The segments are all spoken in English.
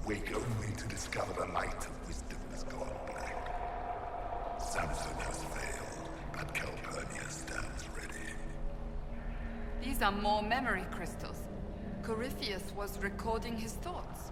wake only to discover the light of wisdom has gone black. Samson has failed, but Calpurnia stands ready. These are more memory crystals. Corypheus was recording his thoughts.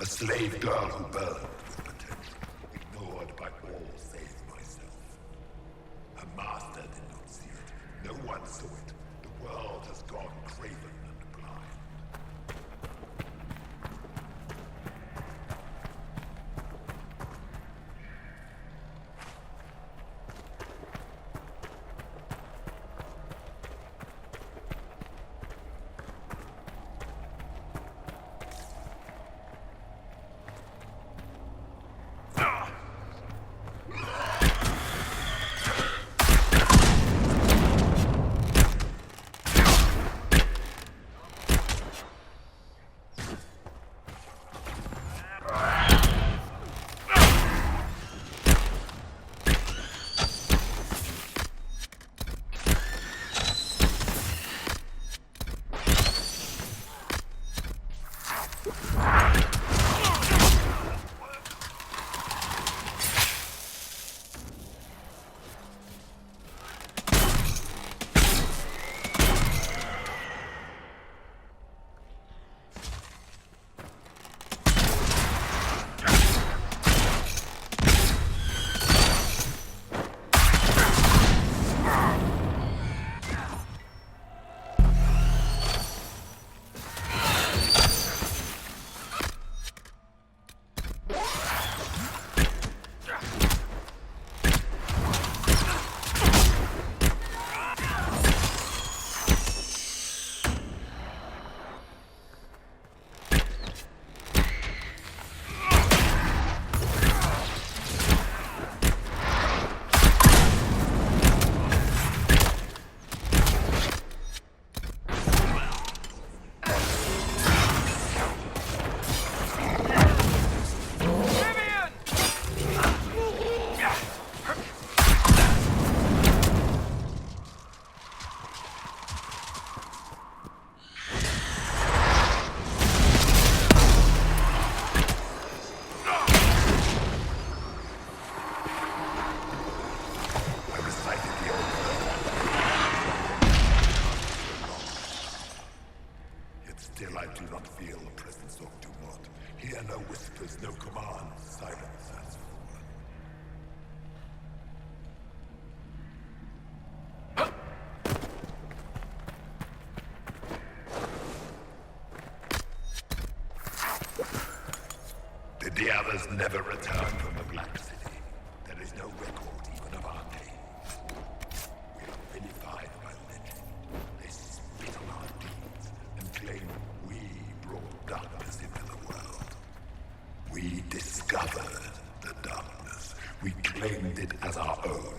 A slave girl who burned with potential, ignored by all save myself. Her master did not see it. No one saw it. The world has gone craven and blind. Still I do not feel the presence of Dumont. Hear no whispers, no commands. Silence has fallen. Did the others never return from the Black City? There is no record even of our names. We are vilified by legend. They spit on our deeds and claim we brought darkness into the world. We discovered the darkness. We claimed it as our own.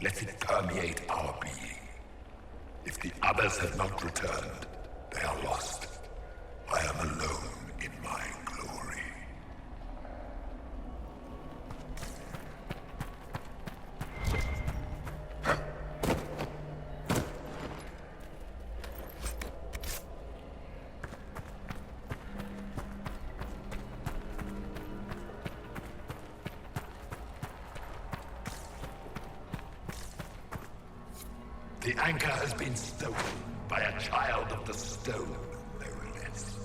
Let it permeate our being. If the others have not returned, they are lost. I am alone in my glory. The anchor has been stolen by a child of the stone, no less.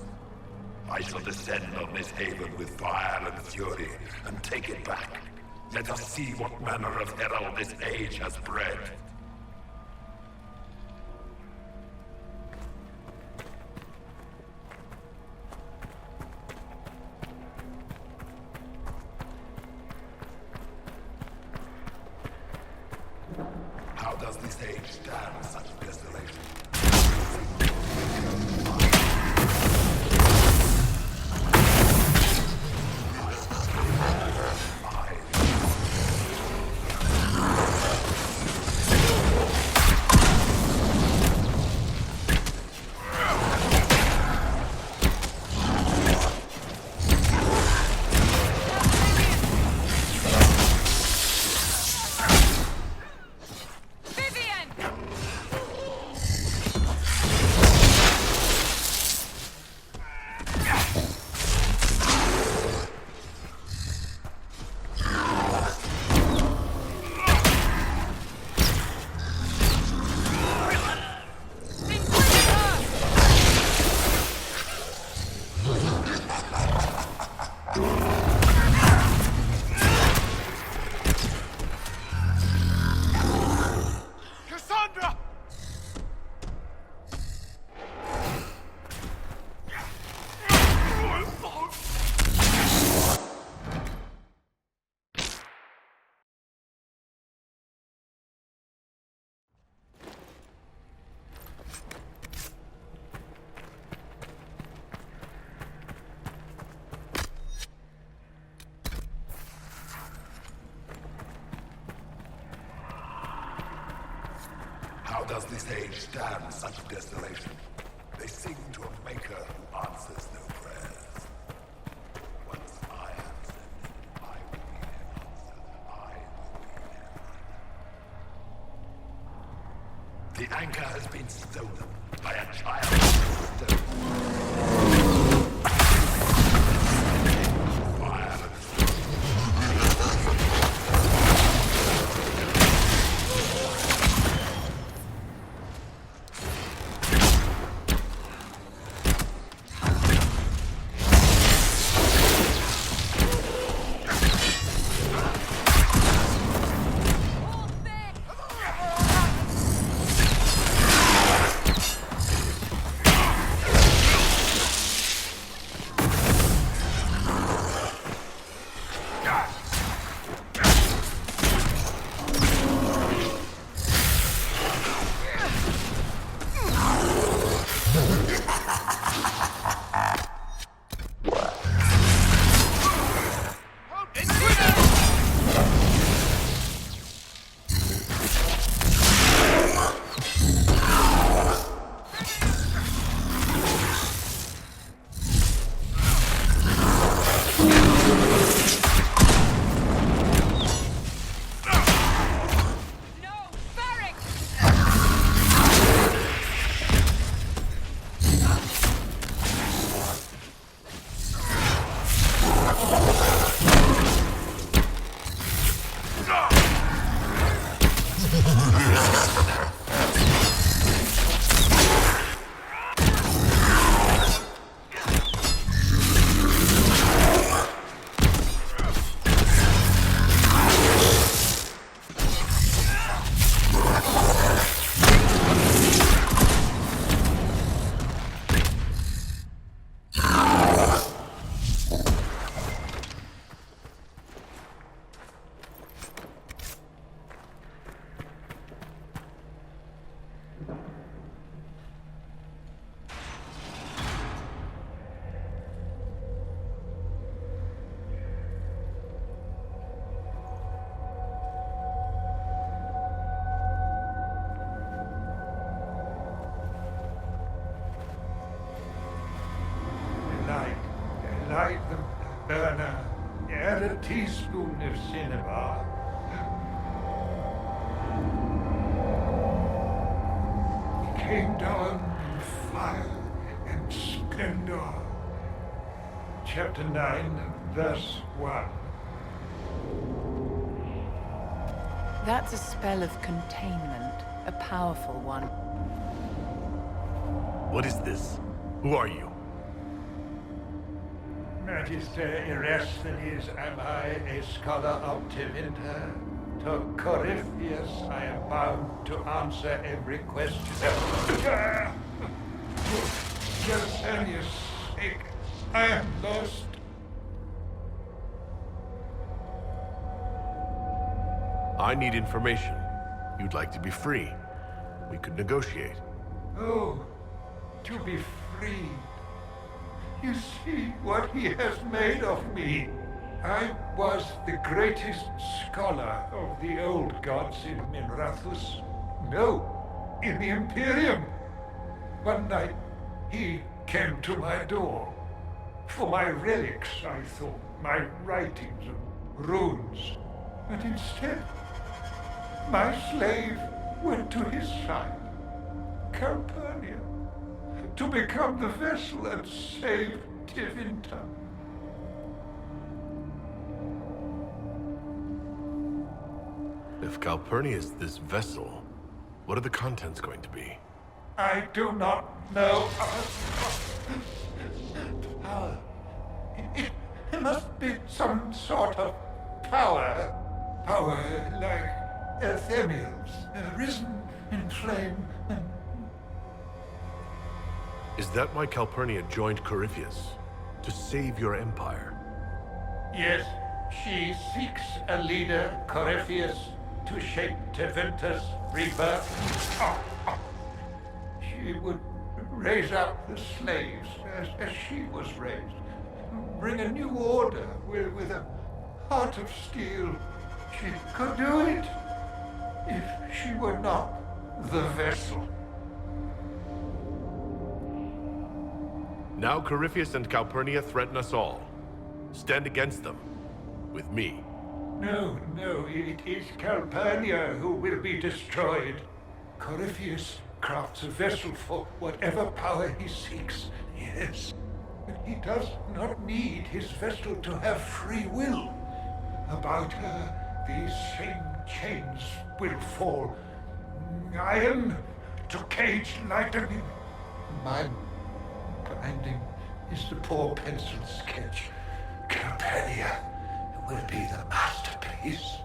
I shall descend on this haven with fire and fury and take it back. Let us see what manner of herald this age has bred. How does this age stand such desolation? does this age stand such desolation? They sing to a maker who answers no prayers. Once I answered, I will be their answer. I will be their light. The anchor has been stolen by a child of stone. Light the burner, add a teaspoon of cinnabar. He came down in fire and splendor. Chapter 9, verse 1. That's a spell of containment, a powerful one. What is this? Who are you? Magister Erasthenes, am I a scholar of Tevinter? To Corypheus I am bound to answer every question. For Gersanius' sake, I am lost. I need information. You'd like to be free. We could negotiate. Oh, to be free. You see what he has made of me. I was the greatest scholar of the old gods in Minrathus. No, in the Imperium. One night, he came to my door. For my relics, I thought, my writings and runes. But instead, my slave went to his side, Calpurnia, to become the vessel and save Tevinter. If Calpurnia is this vessel, what are the contents going to be? I do not know. Power. It must be some sort of power. Power like Earthemials, risen in flame and... Is that why Calpurnia joined Corypheus? To save your empire? Yes, she seeks a leader, Corypheus, to shape Tevinter's rebirth. She would raise up the slaves as she was raised. Bring a new order with a heart of steel. She could do it if she were not the vessel. Now Corypheus and Calpurnia threaten us all. Stand against them. With me. No, it is Calpurnia who will be destroyed. Corypheus crafts a vessel for whatever power he seeks, yes. But he does not need his vessel to have free will. About her, these same chains will fall. Iron to cage lightning. My binding is the poor pencil sketch. Calpurnia will be the masterpiece.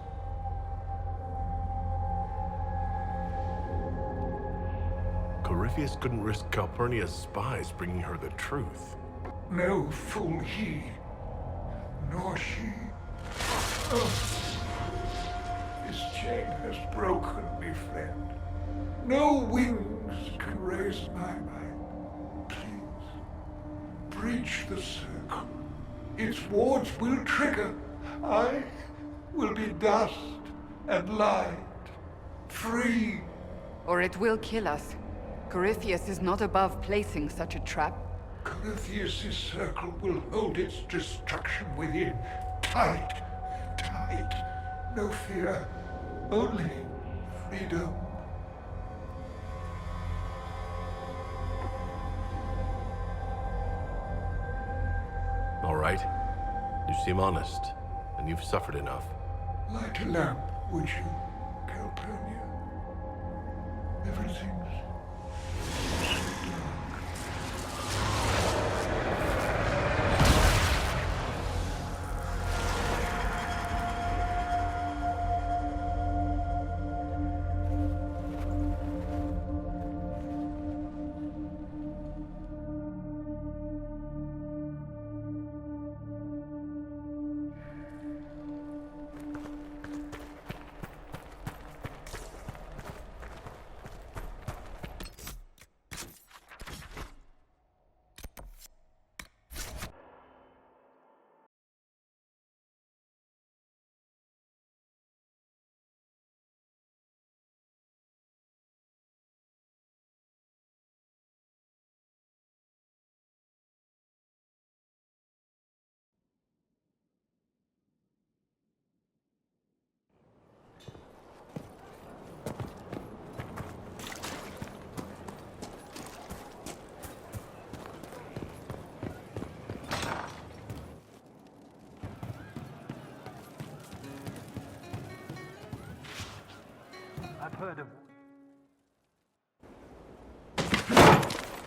Corypheus couldn't risk Calpurnia's spies bringing her the truth. No fool he, nor she. Oh. This chain has broken me, friend. No wings can raise my mind. Please, breach the circle. Its wards will trigger. I will be dust and light, free. Or it will kill us. Corypheus is not above placing such a trap. Corypheus' circle will hold its destruction within. Tight. No fear. Only freedom. All right. You seem honest, and you've suffered enough. Light a lamp, would you, Calpurnia? Everything's so dark. I've heard of...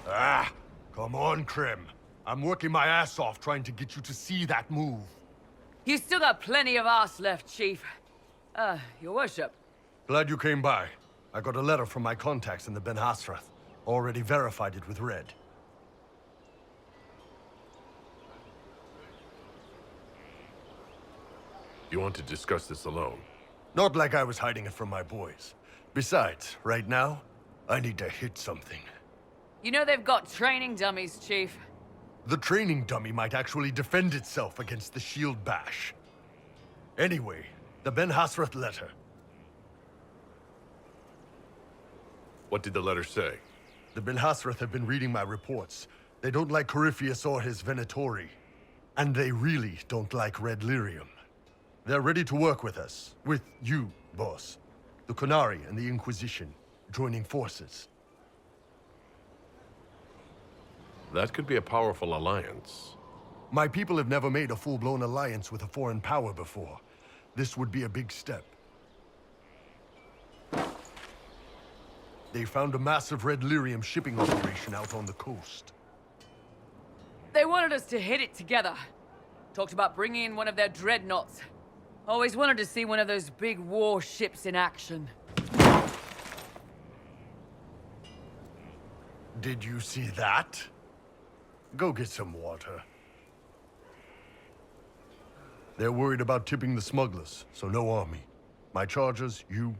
Ah! Come on, Krim. I'm working my ass off trying to get you to see that move. You still got plenty of arse left, Chief. Your worship. Glad you came by. I got a letter from my contacts in the Ben Hasrath. Already verified it with Red. You want to discuss this alone? Not like I was hiding it from my boys. Besides, right now, I need to hit something. You know they've got training dummies, Chief. The training dummy might actually defend itself against the shield bash. Anyway, the Ben Hasrath letter. What did the letter say? The Ben Hasrath have been reading my reports. They don't like Corypheus or his Venatori. And they really don't like Red Lyrium. They're ready to work with us. With you, boss. The Qunari and the Inquisition, joining forces. That could be a powerful alliance. My people have never made a full-blown alliance with a foreign power before. This would be a big step. They found a massive Red Lyrium shipping operation out on the coast. They wanted us to hit it together. Talked about bringing in one of their dreadnoughts. Always wanted to see one of those big warships in action. Did you see that? Go get some water. They're worried about tipping the smugglers, so no army. My chargers, you,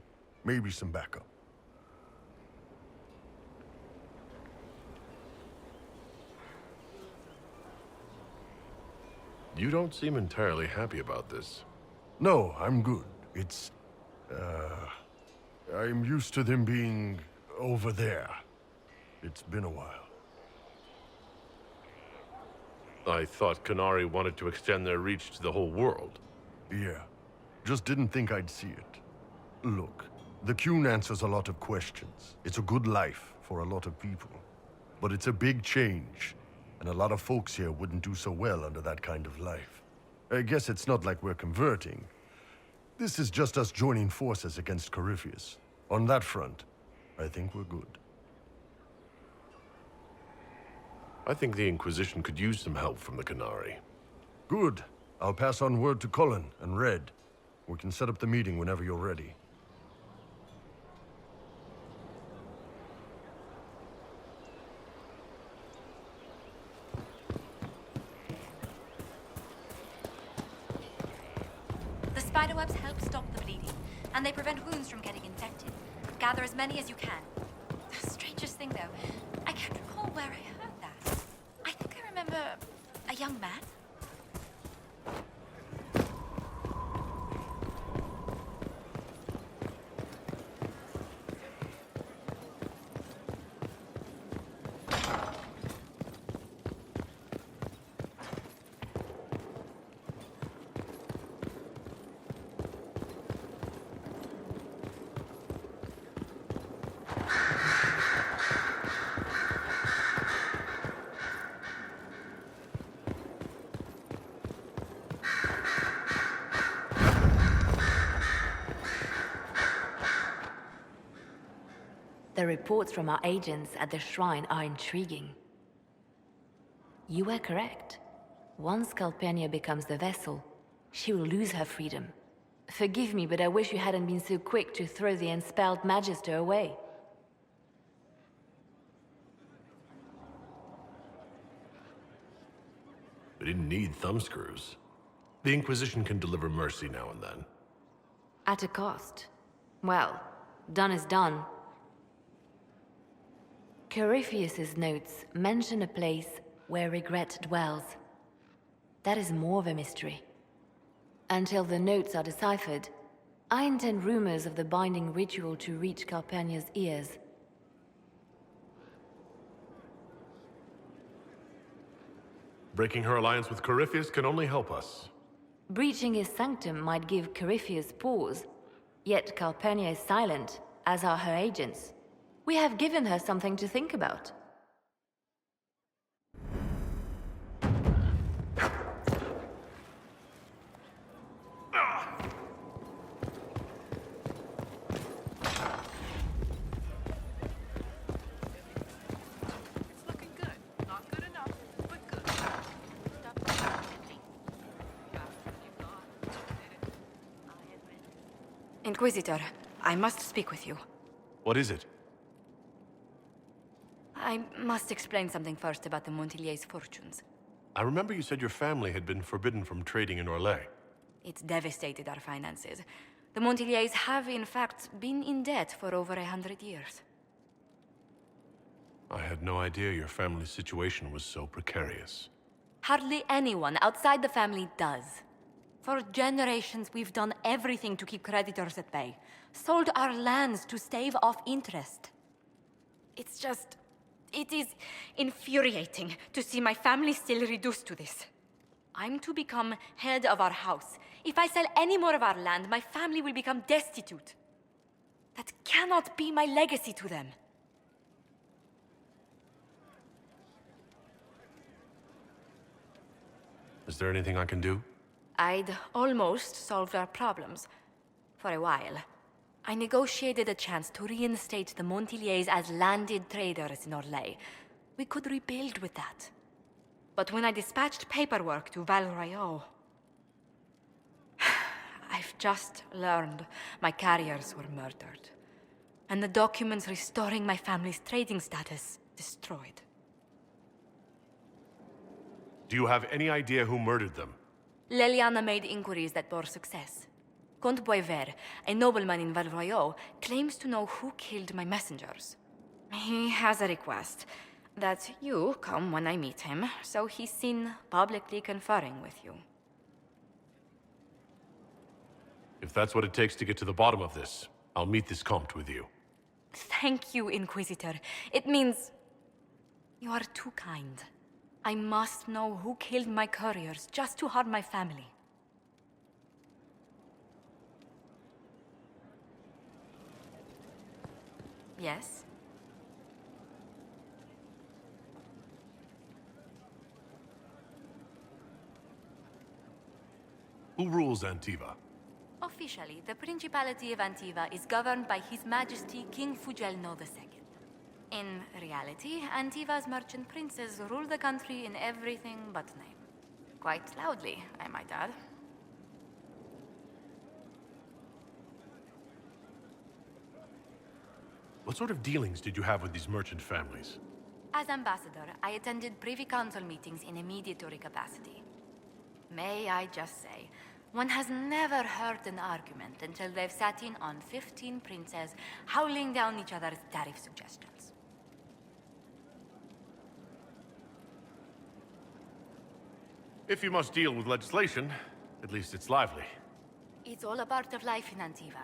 maybe some backup. You don't seem entirely happy about this. No, I'm good. It's, I'm used to them being over there. It's been a while. I thought Qunari wanted to extend their reach to the whole world. Yeah. Just didn't think I'd see it. Look, the Qun answers a lot of questions. It's a good life for a lot of people. But it's a big change, and a lot of folks here wouldn't do so well under that kind of life. I guess it's not like we're converting. This is just us joining forces against Corypheus. On that front, I think we're good. I think the Inquisition could use some help from the Qunari. Good. I'll pass on word to Cullen and Red. We can set up the meeting whenever you're ready. The spiderwebs help stop the bleeding, and they prevent wounds from getting infected. Gather as many as you can. The strangest thing, though, I can't recall where I heard that. I think I remember a young man. The reports from our agents at the shrine are intriguing. You were correct. Once Calpurnia becomes the vessel, she will lose her freedom. Forgive me, but I wish you hadn't been so quick to throw the unspelled Magister away. We didn't need thumbscrews. The Inquisition can deliver mercy now and then. At a cost. Well, done is done. Corypheus's notes mention a place where regret dwells. That is more of a mystery. Until the notes are deciphered, I intend rumors of the binding ritual to reach Calpurnia's ears. Breaking her alliance with Corypheus can only help us. Breaching his sanctum might give Corypheus pause, yet Calpurnia is silent, as are her agents. We have given her something to think about. It's looking good. Not good enough, but good. Inquisitor, I must speak with you. What is it? I must explain something first about the Montilier's fortunes. I remember you said your family had been forbidden from trading in Orlais. It's devastated our finances. The Montiliers have, in fact, been in debt for over 100 years. I had no idea your family's situation was so precarious. Hardly anyone outside the family does. For generations, we've done everything to keep creditors at bay. Sold our lands to stave off interest. It is infuriating to see my family still reduced to this. I'm to become head of our house. If I sell any more of our land, my family will become destitute. That cannot be my legacy to them. Is there anything I can do? I'd almost solved our problems. For a while. I negotiated a chance to reinstate the Montiliers as landed traders in Orlais. We could rebuild with that. But when I dispatched paperwork to Val Royeaux, I've just learned my carriers were murdered. And the documents restoring my family's trading status destroyed. Do you have any idea who murdered them? Leliana made inquiries that bore success. Comte Boisvert, a nobleman in Val Royeaux, claims to know who killed my messengers. He has a request that you come when I meet him, so he's seen publicly conferring with you. If that's what it takes to get to the bottom of this, I'll meet this Comte with you. Thank you, Inquisitor. It means... You are too kind. I must know who killed my couriers just to harm my family. Yes? Who rules Antiva? Officially, the Principality of Antiva is governed by His Majesty King Fugelno II. In reality, Antiva's merchant princes rule the country in everything but name. Quite loudly, I might add. What sort of dealings did you have with these merchant families? As ambassador, I attended Privy Council meetings in a mediatory capacity. May I just say, one has never heard an argument until they've sat in on 15 princes howling down each other's tariff suggestions. If you must deal with legislation, at least it's lively. It's all a part of life in Antiva.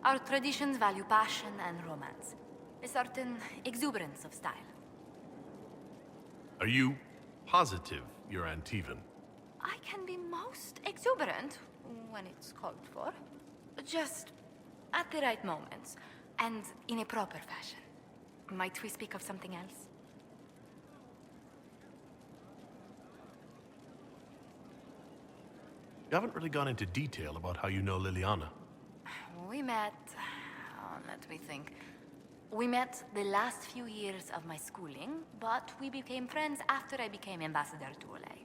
Our traditions value passion and romance. A certain exuberance of style. Are you positive you're Antivan? I can be most exuberant when it's called for. Just at the right moments, and in a proper fashion. Might we speak of something else? You haven't really gone into detail about how you know Liliana. We met... let me think. We met the last few years of my schooling, but we became friends after I became ambassador to Olay.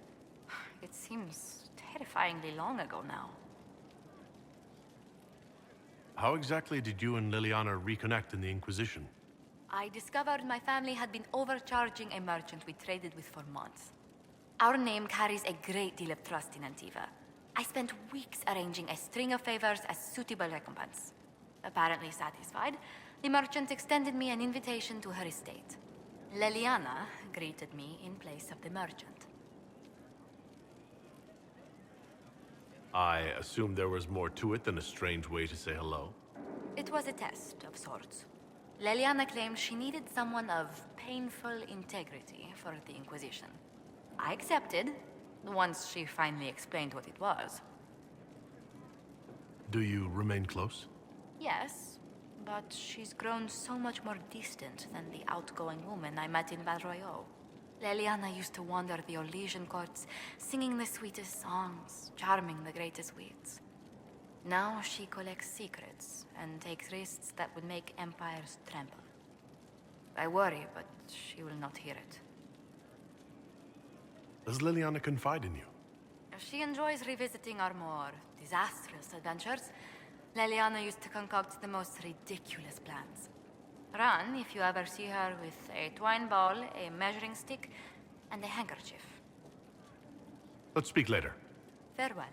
It seems terrifyingly long ago now. How exactly did you and Liliana reconnect in the Inquisition? I discovered my family had been overcharging a merchant we traded with for months. Our name carries a great deal of trust in Antiva. I spent weeks arranging a string of favors as suitable recompense. Apparently satisfied, the merchant extended me an invitation to her estate. Liliana greeted me in place of the merchant. I assume there was more to it than a strange way to say hello. It was a test of sorts. Liliana claimed she needed someone of painful integrity for the Inquisition. I accepted, once she finally explained what it was. Do you remain close? Yes, but she's grown so much more distant than the outgoing woman I met in Val Royeaux. Liliana used to wander the Orlesian courts, singing the sweetest songs, charming the greatest wits. Now she collects secrets and takes risks that would make empires tremble. I worry, but she will not hear it. Does Liliana confide in you? She enjoys revisiting our more disastrous adventures. Liliana used to concoct the most ridiculous plans. Run if you ever see her with a twine ball, a measuring stick, and a handkerchief. Let's speak later. Farewell.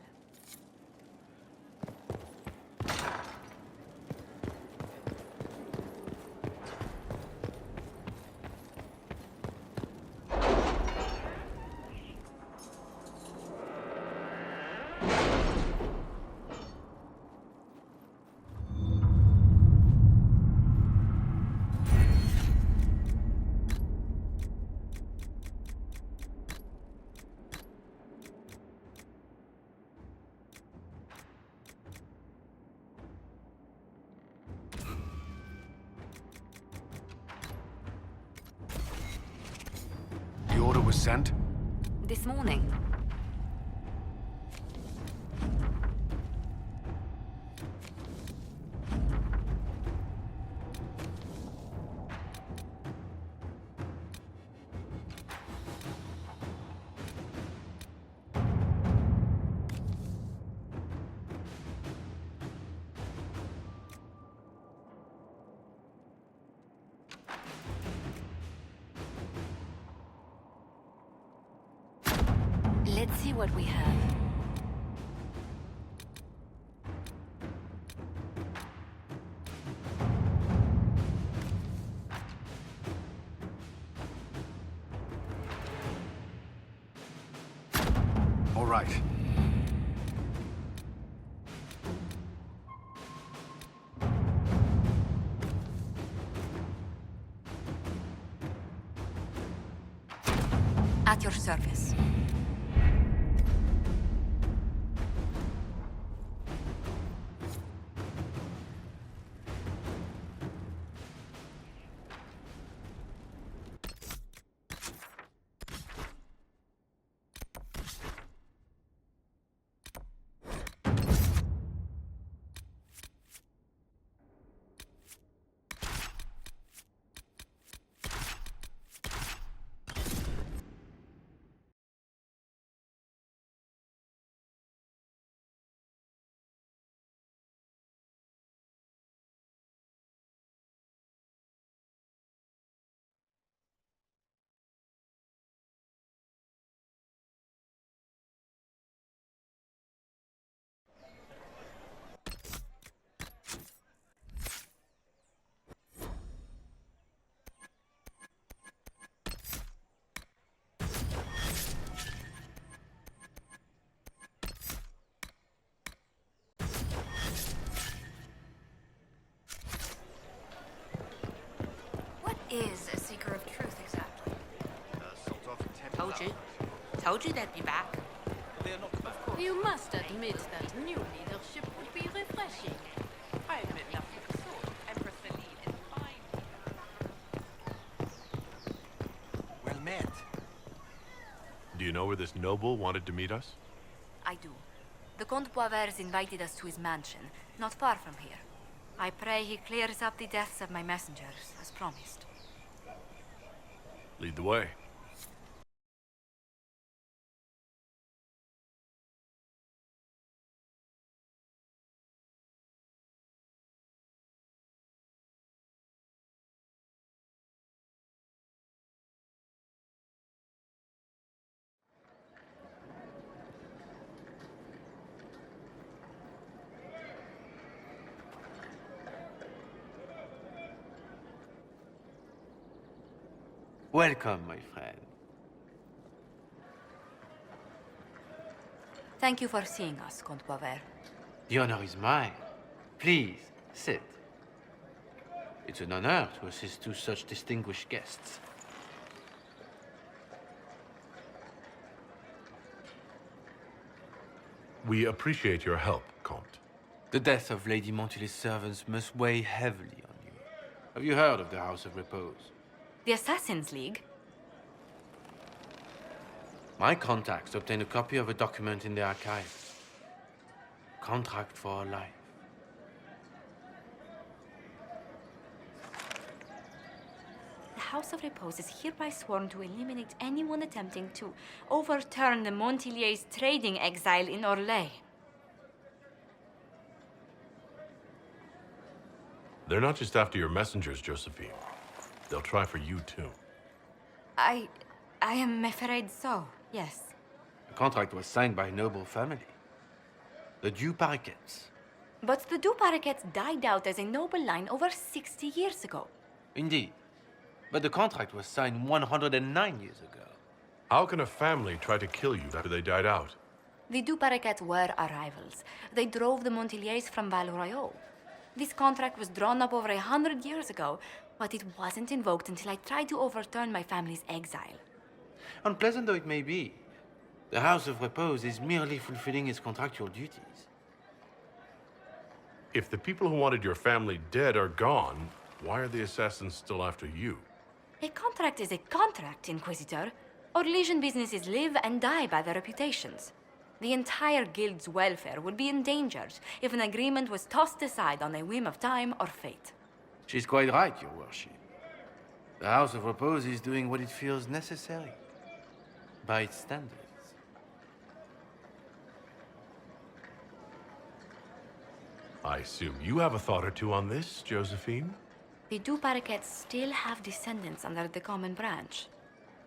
The order was sent? This morning. Let's see what we have. All right. is a seeker of truth exactly? Told you they'd be back. You must admit that new leadership would be refreshing. I admit nothing of the sort. Empress Feline is fine. Well met. Do you know where this noble wanted to meet us? I do. The Comte Boisvert invited us to his mansion, not far from here. I pray he clears up the deaths of my messengers, as promised. Lead the way. Welcome, my friend. Thank you for seeing us, Comte Boisvert. The honor is mine. Please, sit. It's an honor to assist two such distinguished guests. We appreciate your help, Comte. The death of Lady Montily's servants must weigh heavily on you. Have you heard of the House of Repose? The Assassin's League? My contacts obtained a copy of a document in the archives. Contract for a life. The House of Repose is hereby sworn to eliminate anyone attempting to overturn the Montiliers' trading exile in Orlais. They're not just after your messengers, Josephine. They'll try for you, too. I am afraid so, yes. The contract was signed by a noble family. The Du Paraquets. But the Du Paraquets died out as a noble line over 60 years ago. Indeed. But the contract was signed 109 years ago. How can a family try to kill you after they died out? The Du Paraquets were our rivals. They drove the Montiliers from Val Royal. This contract was drawn up over 100 years ago, but it wasn't invoked until I tried to overturn my family's exile. Unpleasant though it may be, the House of Repose is merely fulfilling its contractual duties. If the people who wanted your family dead are gone, why are the assassins still after you? A contract is a contract, Inquisitor. Orlesian businesses live and die by their reputations. The entire guild's welfare would be endangered if an agreement was tossed aside on a whim of time or fate. She's quite right, Your Worship. The House of Repose is doing what it feels necessary, by its standards. I assume you have a thought or two on this, Josephine? The Du Paraquets still have descendants under the common branch.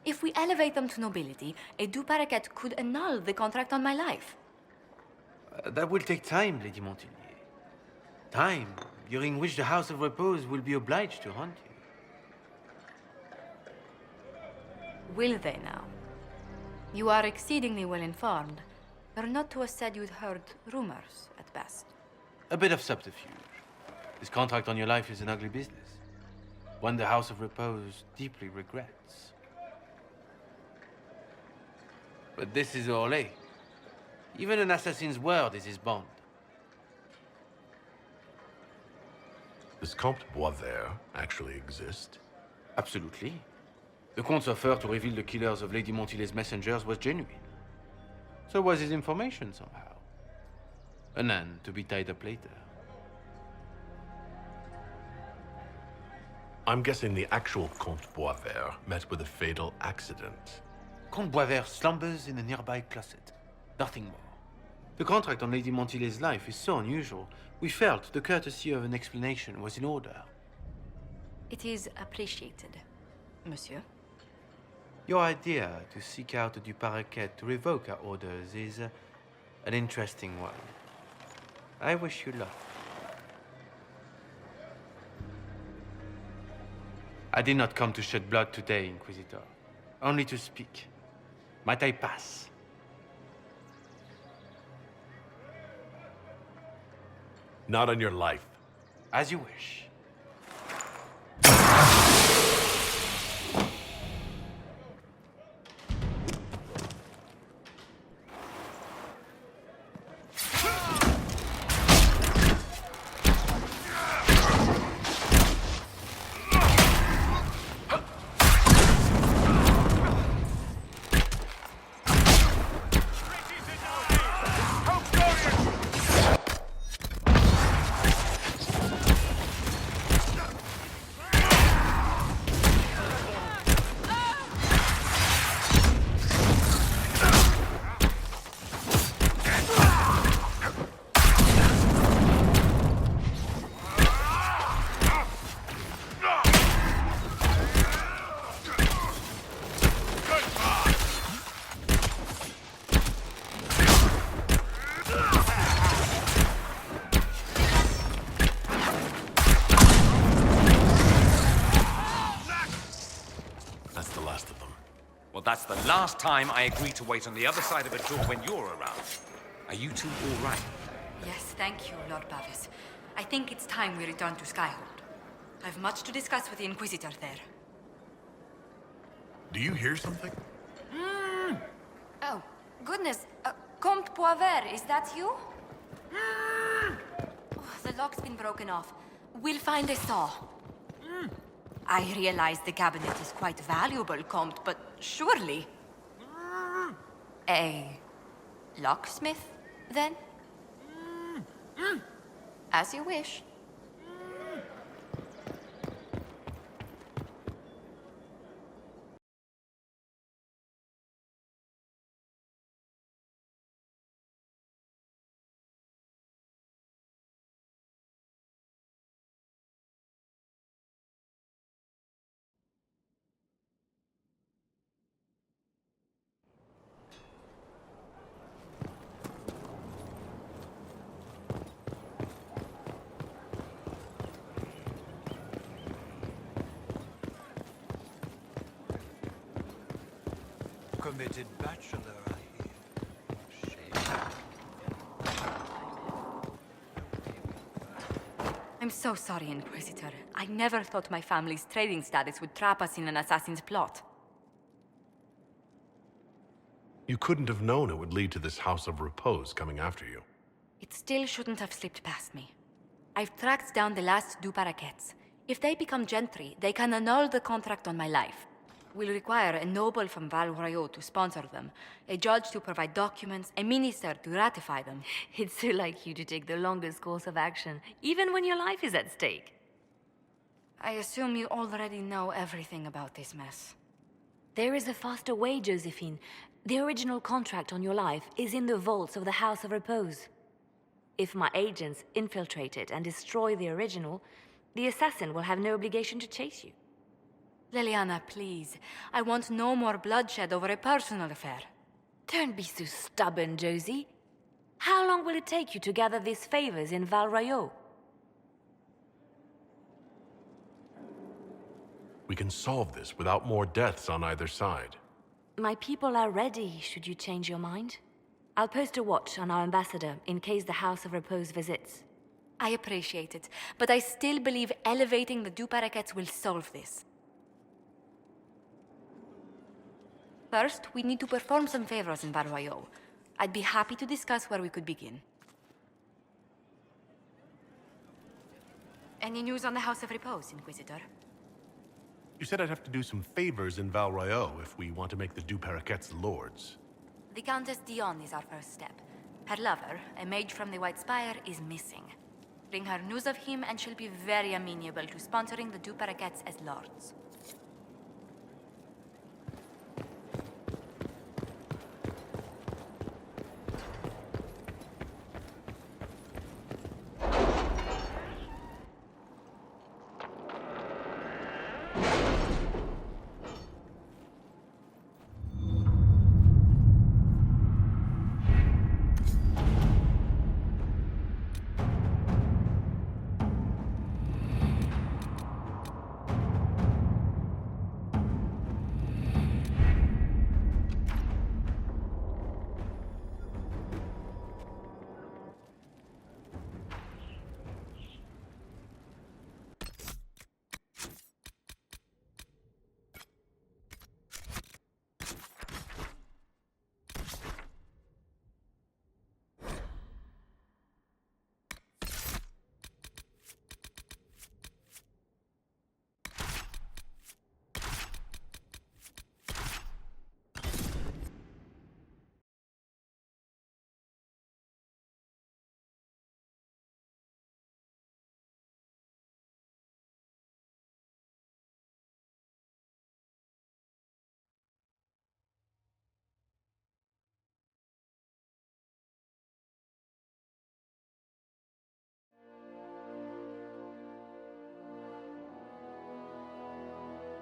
If we elevate them to nobility, a Du Paraquet could annul the contract on my life. That will take time, Lady Montilier. Time during which the House of Repose will be obliged to hunt you. Will they now? You are exceedingly well informed. You're not to have said you'd heard rumors, at best. A bit of subterfuge. This contract on your life is an ugly business. One the House of Repose deeply regrets. But this is Orlais. Even an assassin's word is his bond. Does Comte Boisvert actually exist? Absolutely. The Comte's offer to reveal the killers of Lady Montily's messengers was genuine. So was his information somehow. An end to be tied up later. I'm guessing the actual Comte Boisvert met with a fatal accident. Comte Boisvert slumbers in a nearby closet. Nothing more. The contract on Lady Montily's life is so unusual, we felt the courtesy of an explanation was in order. It is appreciated, monsieur. Your idea to seek out the Du Paraquet to revoke our orders is an interesting one. I wish you luck. I did not come to shed blood today, Inquisitor. Only to speak. Might I pass? Not on your life. As you wish. Last time I agreed to wait on the other side of a door when you're around. Are you two all right? Yes, thank you, Lord Bavis. I think it's time we return to Skyhold. I've much to discuss with the Inquisitor there. Do you hear something? Oh, goodness. Comte Poivert, is that you? Oh, the lock's been broken off. We'll find a saw. I realize the cabinet is quite valuable, Comte, but surely... A locksmith, then? As you wish. Committed bachelor, I hear. I'm so sorry, Inquisitor. I never thought my family's trading status would trap us in an assassin's plot. You couldn't have known it would lead to this House of Repose coming after you. It still shouldn't have slipped past me. I've tracked down the last Du Paraquets. If they become gentry, they can annul the contract on my life. We'll require a noble from Val Royeaux to sponsor them, a judge to provide documents, a minister to ratify them. It's so like you to take the longest course of action, even when your life is at stake. I assume you already know everything about this mess. There is a faster way, Josephine. The original contract on your life is in the vaults of the House of Repose. If my agents infiltrate it and destroy the original, the assassin will have no obligation to chase you. Leliana, please. I want no more bloodshed over a personal affair. Don't be so stubborn, Josie. How long will it take you to gather these favors in Val Royeaux? We can solve this without more deaths on either side. My people are ready, should you change your mind. I'll post a watch on our ambassador in case the House of Repose visits. I appreciate it, but I still believe elevating the Du Paraquets will solve this. First, we need to perform some favors in Val Royeaux. I'd be happy to discuss where we could begin. Any news on the House of Repose, Inquisitor? You said I'd have to do some favors in Val Royeaux if we want to make the Du Paraquets lords. The Countess Dion is our first step. Her lover, a mage from the White Spire, is missing. Bring her news of him and she'll be very amenable to sponsoring the Du Paraquets as lords.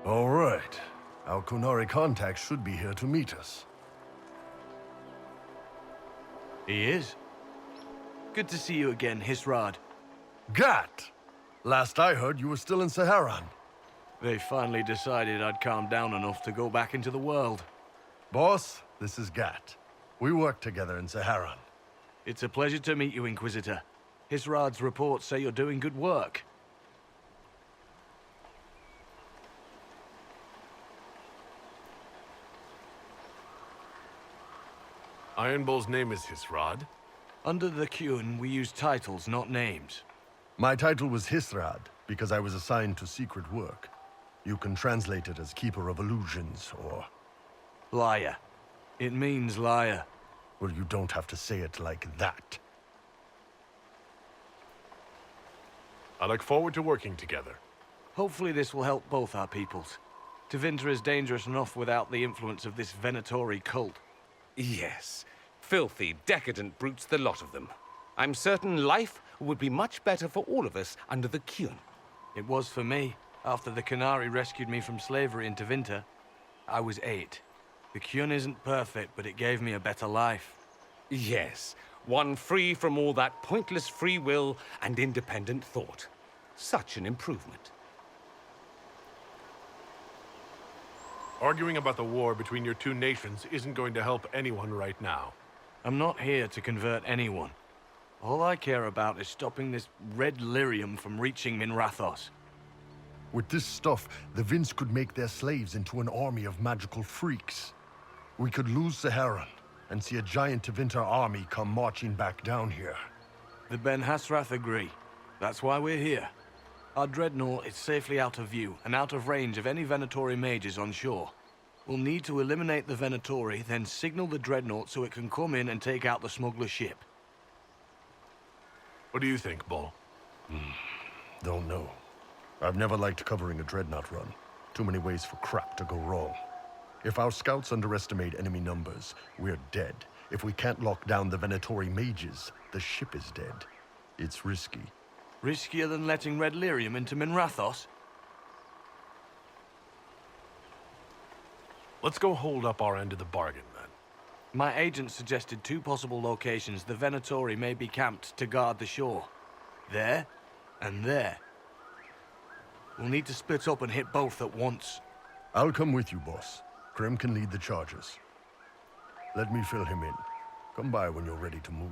All right. Our Kunari contact should be here to meet us. He is. Good to see you again, Hisrad. Gat! Last I heard, you were still in Saharan. They finally decided I'd calmed down enough to go back into the world. Boss, this is Gat. We work together in Saharan. It's a pleasure to meet you, Inquisitor. Hisrad's reports say you're doing good work. Iron Bull's name is Hisrad? Under the Qun, we use titles, not names. My title was Hisrad because I was assigned to secret work. You can translate it as Keeper of Illusions, or... Liar. It means liar. Well, you don't have to say it like that. I look forward to working together. Hopefully this will help both our peoples. Tevinter is dangerous enough without the influence of this Venatori cult. Yes. Filthy, decadent brutes, the lot of them. I'm certain life would be much better for all of us under the Qun. It was for me. After the Canary rescued me from slavery in Tevinter, I was 8. The Qun isn't perfect, but it gave me a better life. Yes, one free from all that pointless free will and independent thought. Such an improvement. Arguing about the war between your two nations isn't going to help anyone right now. I'm not here to convert anyone. All I care about is stopping this red lyrium from reaching Minrathos. With this stuff, the Vince could make their slaves into an army of magical freaks. We could lose Saharan and see a giant Tevinter army come marching back down here. The Ben Hasrath agree. That's why we're here. Our dreadnought is safely out of view and out of range of any Venatori mages on shore. We'll need to eliminate the Venatori, then signal the dreadnought so it can come in and take out the smuggler ship. What do you think, Bull? Don't know. I've never liked covering a dreadnought run. Too many ways for crap to go wrong. If our scouts underestimate enemy numbers, we're dead. If we can't lock down the Venatori mages, the ship is dead. It's risky. Riskier than letting Red Lyrium into Minrathos? Let's go hold up our end of the bargain, then. My agent suggested 2 possible locations the Venatori may be camped to guard the shore. There, and there. We'll need to split up and hit both at once. I'll come with you, boss. Krem can lead the charges. Let me fill him in. Come by when you're ready to move.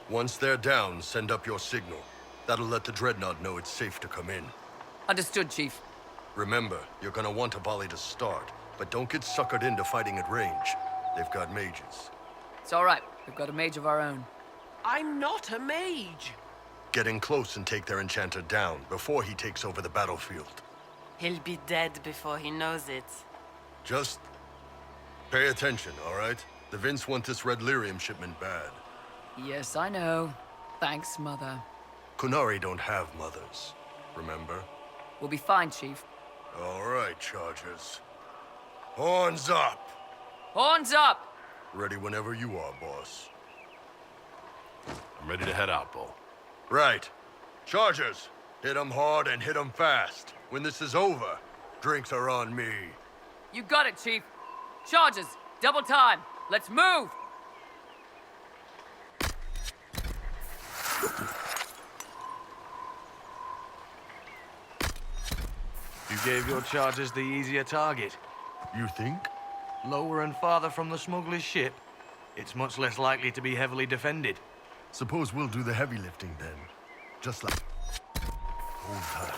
Once they're down, send up your signal. That'll let the Dreadnought know it's safe to come in. Understood, Chief. Remember, you're gonna want a volley to start, but don't get suckered into fighting at range. They've got mages. It's all right. We've got a mage of our own. I'm not a mage. Get in close and take their enchanter down before he takes over the battlefield. He'll be dead before he knows it. Just pay attention, all right? The Vince want this Red Lyrium shipment bad. Yes, I know. Thanks, Mother. Kunari don't have mothers, remember? We'll be fine, Chief. All right, Chargers. Horns up! Horns up! Ready whenever you are, boss. I'm ready to head out, Bull. Right. Chargers, hit 'em hard and hit 'em fast. When this is over, drinks are on me. You got it, Chief. Charges, double time. Let's move! You gave your chargers the easier target. You think? Lower and farther from the smuggler's ship, it's much less likely to be heavily defended. Suppose we'll do the heavy lifting then. Just like old times.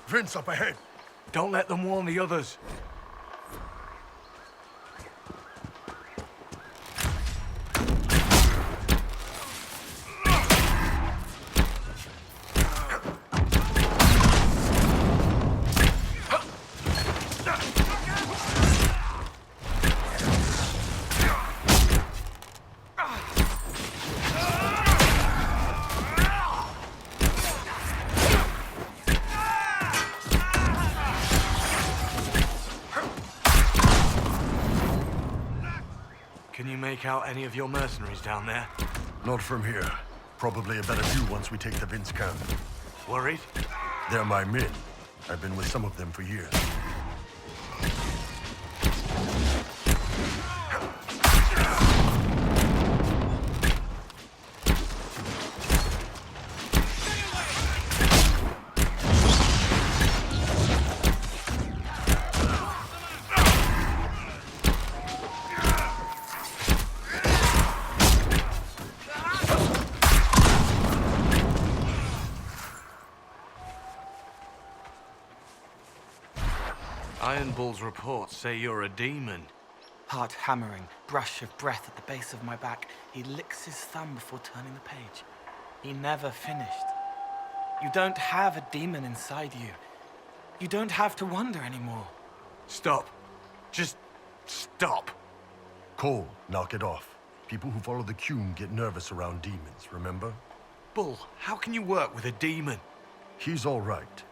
Vince up ahead. Don't let them warn the others. take out any of your mercenaries down there? Not from here. Probably a better view once we take the Vince camp. Worried? They're my men. I've been with some of them for years. Iron Bull's reports say you're a demon. Heart hammering, brush of breath at the base of my back. He licks his thumb before turning the page. He never finished. You don't have a demon inside you. You don't have to wonder anymore. Stop. Just stop. Cole, knock it off. People who follow the Qun get nervous around demons, remember? Bull, how can you work with a demon? He's all right.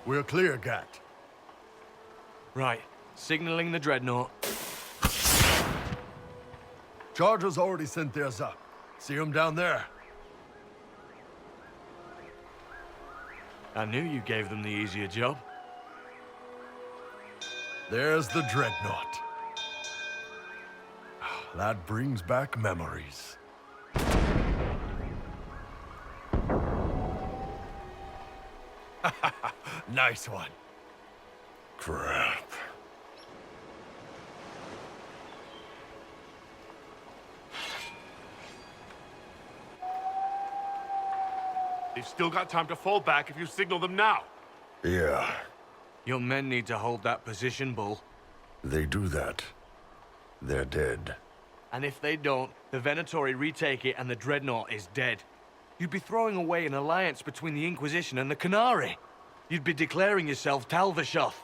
We're clear, Gat. Right. Signaling the Dreadnought. Chargers already sent theirs up. See them down there? I knew you gave them the easier job. There's the Dreadnought. That brings back memories. Nice one. Crap. They've still got time to fall back if you signal them now. Yeah. Your men need to hold that position, Bull. They do that. They're dead. And if they don't, the Venatori retake it and the Dreadnought is dead. You'd be throwing away an alliance between the Inquisition and the Canary. You'd be declaring yourself Talvashoth.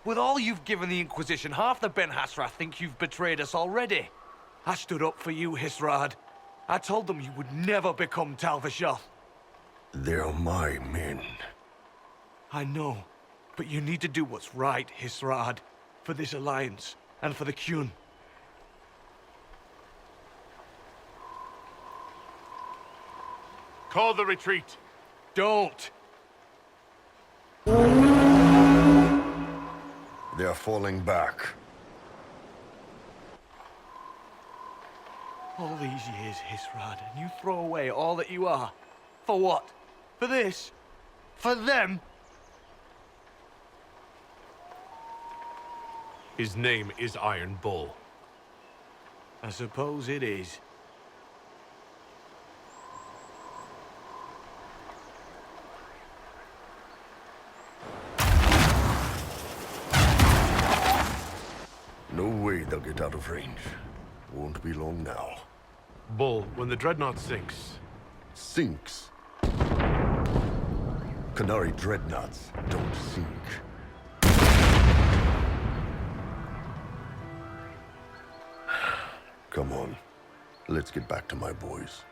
With all you've given the Inquisition, half the Ben Hassrath think you've betrayed us already. I stood up for you, Hisrad. I told them you would never become Talvashoth. They're my men. I know, but you need to do what's right, Hisrad. For this alliance, and for the Qun. Call the retreat. Don't! They're falling back. All these years, Hisrad, and you throw away all that you are. For what? For this? For them? His name is Iron Bull. I suppose it is. No way they'll get out of range. Won't be long now. Bull, when the dreadnought sinks... Sinks? Canary dreadnoughts don't sink. Come on. Let's get back to my boys.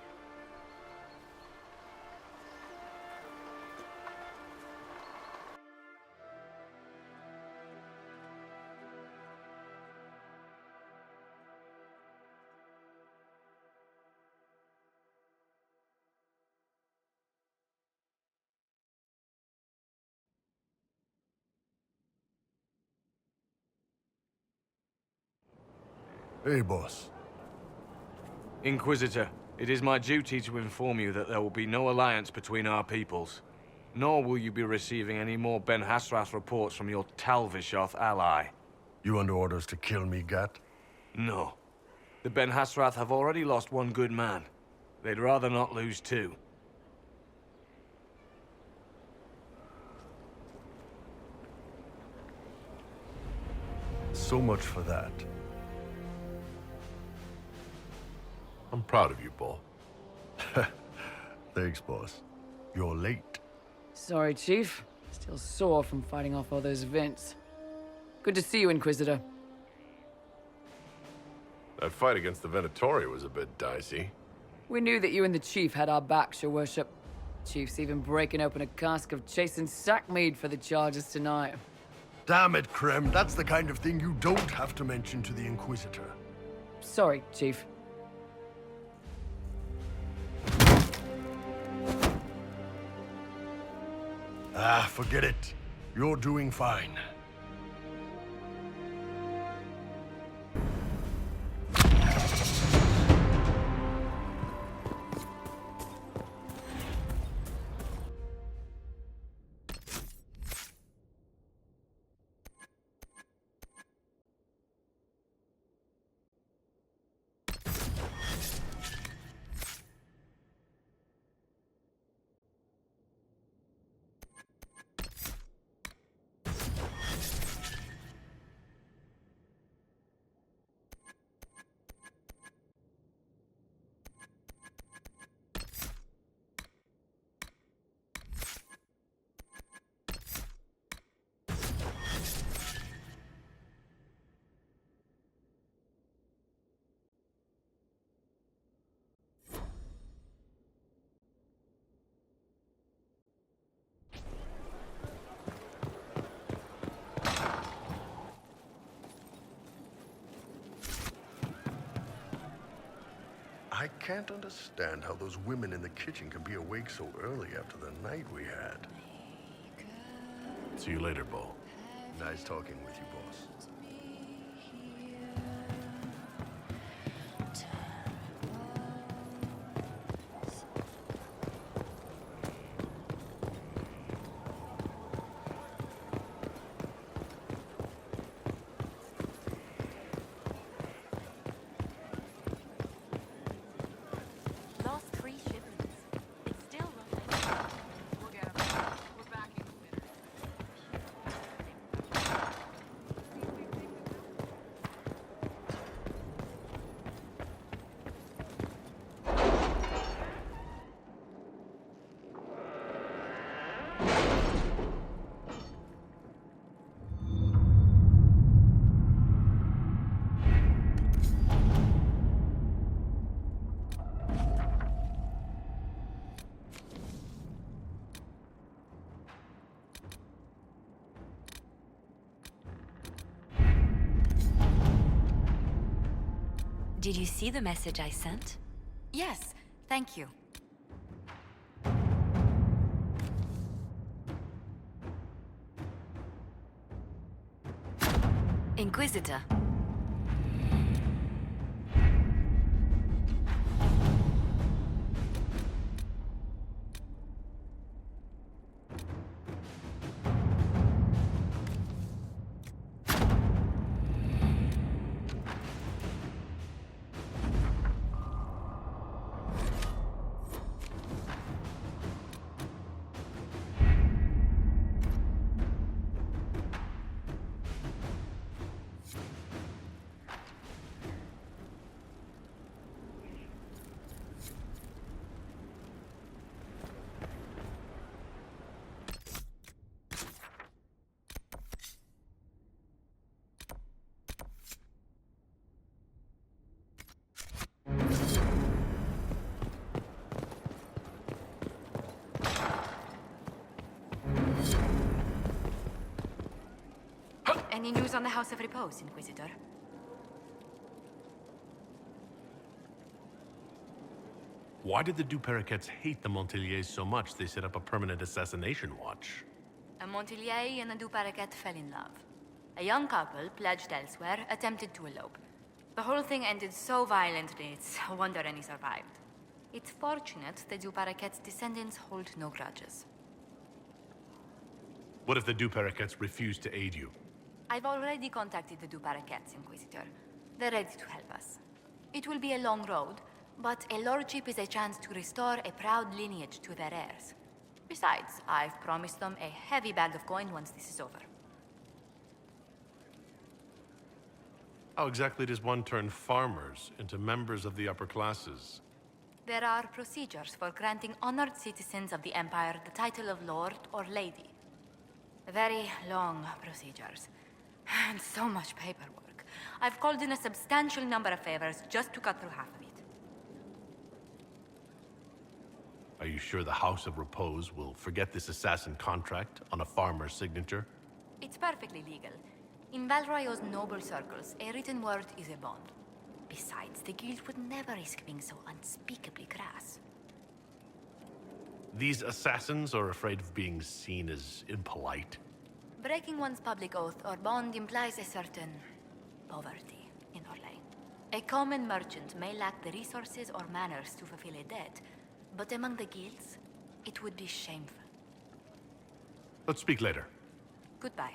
Hey, boss. Inquisitor, it is my duty to inform you that there will be no alliance between our peoples. Nor will you be receiving any more Ben Hasrath reports from your Talvishoth ally. You under orders to kill me, Gat? No. The Ben Hasrath have already lost one good man. They'd rather not lose two. So much for that. I'm proud of you, Bull. Thanks, boss. You're late. Sorry, Chief. Still sore from fighting off all those vents. Good to see you, Inquisitor. That fight against the Venatori was a bit dicey. We knew that you and the Chief had our backs, Your Worship. Chief's even breaking open a cask of chasing sackmead for the charges tonight. Damn it, Krem. That's the kind of thing you don't have to mention to the Inquisitor. Sorry, Chief. Ah, forget it. You're doing fine. I can't understand how those women in the kitchen can be awake so early after the night we had. See you later, Bull. Nice talking with you, boss. Lost 3 shipments. It's still running. We'll get 'em. We're back in the winter. Did you see the message I sent? Yes, thank you. Inquisitor. any news on the House of Repose, Inquisitor? Why did the Duperriquets hate the Montiliers so much they set up a permanent assassination watch? A Montilier and a Duperriquet fell in love. A young couple, pledged elsewhere, attempted to elope. The whole thing ended so violently, it's a wonder any survived. It's fortunate the Duperriquets' descendants hold no grudges. What if the Duperriquets refuse to aid you? I've already contacted the Duperriquets, Inquisitor. They're ready to help us. It will be a long road, but a lordship is a chance to restore a proud lineage to their heirs. Besides, I've promised them a heavy bag of coin once this is over. How exactly does one turn farmers into members of the upper classes? There are procedures for granting honored citizens of the Empire the title of Lord or Lady. Very long procedures. And so much paperwork. I've called in a substantial number of favors just to cut through half of it. Are you sure the House of Repose will forget this assassin contract on a farmer's signature? It's perfectly legal. In Val Royeaux's noble circles, a written word is a bond. Besides, the guild would never risk being so unspeakably crass. These assassins are afraid of being seen as impolite. Breaking one's public oath or bond implies a certain poverty in Orlais. A common merchant may lack the resources or manners to fulfill a debt, but among the guilds, it would be shameful. Let's speak later. Goodbye.